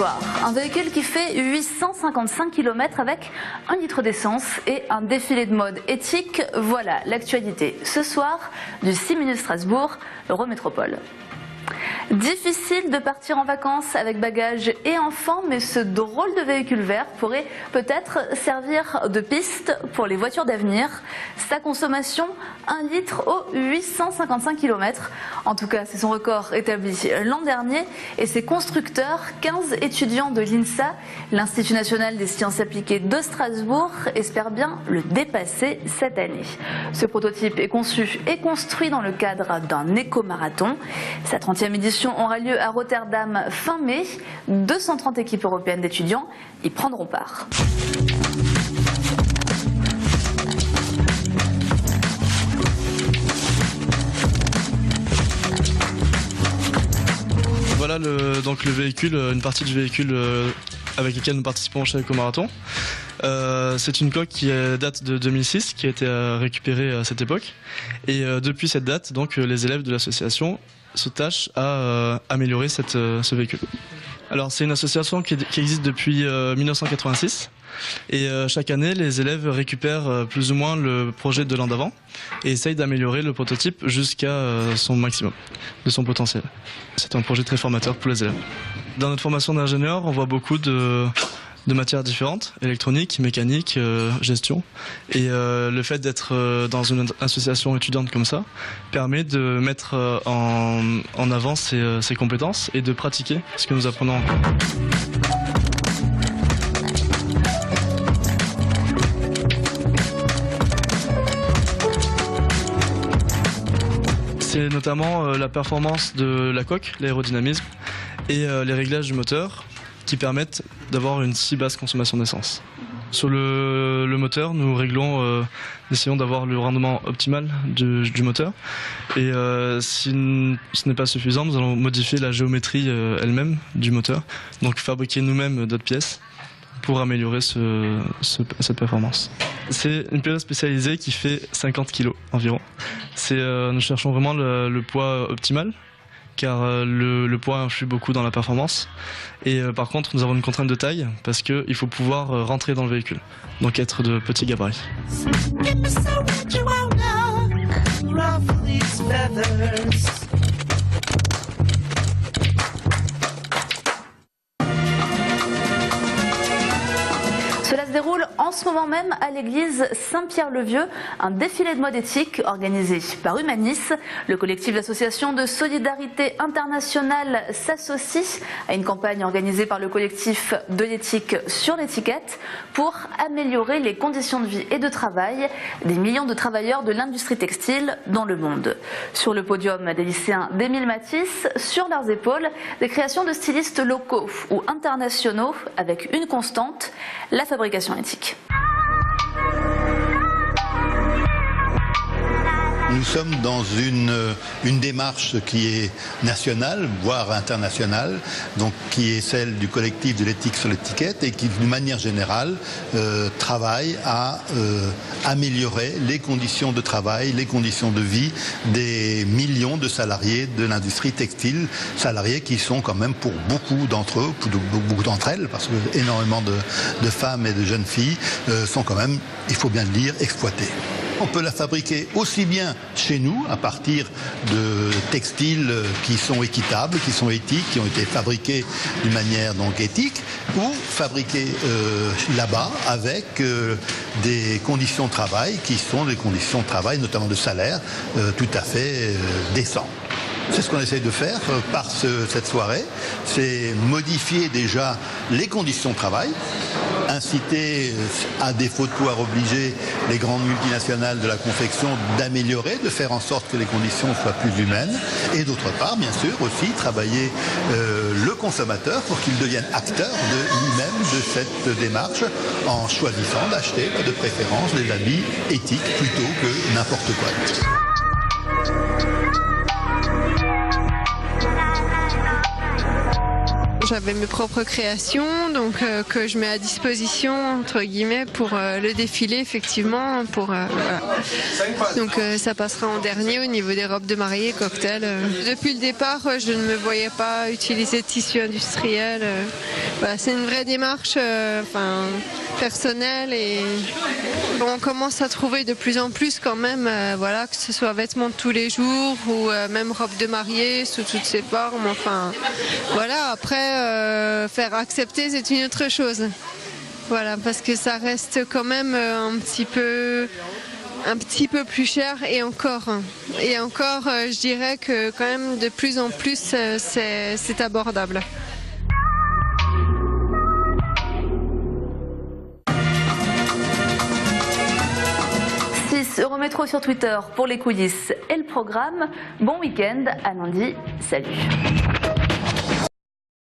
soir, un véhicule qui fait 855 km avec 1 litre d'essence et un défilé de mode éthique. Voilà l'actualité ce soir du 6 minutes Strasbourg, Eurométropole. Difficile de partir en vacances avec bagages et enfants, mais ce drôle de véhicule vert pourrait peut-être servir de piste pour les voitures d'avenir. Sa consommation, 1 litre aux 855 km. En tout cas, c'est son record établi l'an dernier. Et ses constructeurs, 15 étudiants de l'INSA, l'Institut national des sciences appliquées de Strasbourg, espèrent bien le dépasser cette année. Ce prototype est conçu et construit dans le cadre d'un éco-marathon. Sa 30e édition aura lieu à Rotterdam fin mai. 230 équipes européennes d'étudiants y prendront part. Voilà donc le véhicule, une partie du véhicule avec lequel nous participons chez l'éco-marathon. C'est une coque qui date de 2006, qui a été récupérée à cette époque. Et depuis cette date, donc, les élèves de l'association se tâchent à améliorer ce véhicule. Alors c'est une association qui existe depuis 1986 et chaque année les élèves récupèrent plus ou moins le projet de l'an d'avant et essayent d'améliorer le prototype jusqu'à son maximum de son potentiel. C'est un projet très formateur pour les élèves. Dans notre formation d'ingénieur, on voit beaucoup de matières différentes, électronique, mécanique, gestion. Et le fait d'être dans une association étudiante comme ça permet de mettre en avant ses compétences et de pratiquer ce que nous apprenons en cours. C'est notamment la performance de la coque, l'aérodynamisme et les réglages du moteur qui permettent d'avoir une si basse consommation d'essence. Sur le moteur, nous réglons, essayons d'avoir le rendement optimal du moteur. Et si ce n'est pas suffisant, nous allons modifier la géométrie elle-même du moteur. Donc fabriquer nous-mêmes d'autres pièces pour améliorer cette performance. C'est une pièce spécialisée qui fait 50 kg environ. Nous cherchons vraiment le poids optimal, car le poids influe beaucoup dans la performance. Et par contre, nous avons une contrainte de taille, parce qu'il faut pouvoir rentrer dans le véhicule, donc être de petits gabarits. Cela se déroule en ce moment même à l'église Saint-Pierre-le-Vieux, un défilé de mode éthique organisé par Humanis. Le collectif d'associations de solidarité internationale s'associe à une campagne organisée par le collectif de l'éthique sur l'étiquette pour améliorer les conditions de vie et de travail des millions de travailleurs de l'industrie textile dans le monde. Sur le podium des lycéens d'Émile Matisse, sur leurs épaules, des créations de stylistes locaux ou internationaux avec une constante, la fabrication éthique. Nous sommes dans une démarche qui est nationale, voire internationale, donc qui est celle du collectif de l'éthique sur l'étiquette et qui, d'une manière générale, travaille à améliorer les conditions de travail, les conditions de vie des millions de salariés de l'industrie textile, salariés qui sont quand même pour beaucoup d'entre eux, pour beaucoup d'entre elles, parce que énormément de femmes et de jeunes filles sont quand même, il faut bien le dire, exploitées. On peut la fabriquer aussi bien chez nous, à partir de textiles qui sont équitables, qui sont éthiques, qui ont été fabriqués d'une manière donc éthique, ou fabriquer là-bas avec des conditions de travail qui sont des conditions de travail, notamment de salaire, tout à fait décentes. C'est ce qu'on essaye de faire par cette soirée, c'est modifier déjà les conditions de travail, inciter, à défaut de pouvoir obliger les grandes multinationales de la confection d'améliorer, de faire en sorte que les conditions soient plus humaines, et d'autre part, bien sûr, aussi travailler le consommateur pour qu'il devienne acteur de lui-même de cette démarche en choisissant d'acheter de préférence des habits éthiques plutôt que n'importe quoi. j'avais mes propres créations, donc que je mets à disposition entre guillemets pour le défilé effectivement. Voilà. Donc ça passera en dernier au niveau des robes de mariée, cocktail. Depuis le départ, je ne me voyais pas utiliser de tissu industriel. Voilà, c'est une vraie démarche personnelle et on commence à trouver de plus en plus quand même, voilà, que ce soit vêtements de tous les jours ou même robe de mariée sous toutes ses formes. Enfin, voilà. Après, faire accepter, c'est une autre chose. Voilà, parce que ça reste quand même un petit peu plus cher et encore, je dirais que quand même de plus en plus, c'est abordable. 6 Eurométro sur Twitter pour les coulisses et le programme. Bon week-end, à lundi, salut.